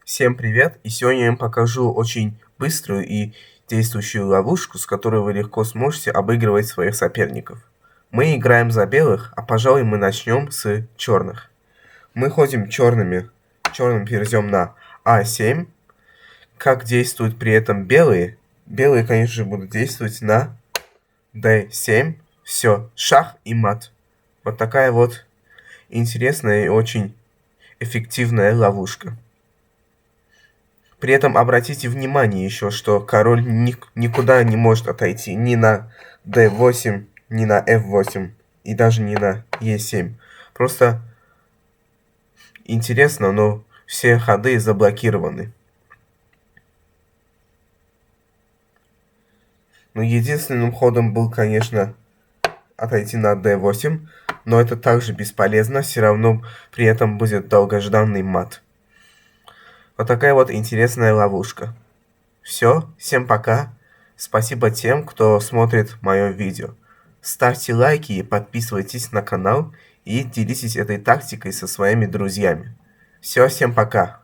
Всем привет! И сегодня я вам покажу очень быструю и действующую ловушку, с которой вы легко сможете обыгрывать своих соперников. Мы играем за белых, а пожалуй мы начнем с черных. Мы ходим черным перейдем на А7. Как действуют при этом белые? Белые, конечно же, будут действовать на D7. Все, шах и мат. Вот такая вот интересная и очень эффективная ловушка. При этом обратите внимание еще, что король никуда не может отойти. Ни на d8, ни на f8 и даже не на e7. Просто интересно, но все ходы заблокированы. Но единственным ходом был, конечно, отойти на d8. Но это также бесполезно. Все равно при этом будет долгожданный мат. Вот такая вот интересная ловушка. Все, всем пока. Спасибо тем, кто смотрит мое видео. Ставьте лайки и подписывайтесь на канал и делитесь этой тактикой со своими друзьями. Все, всем пока.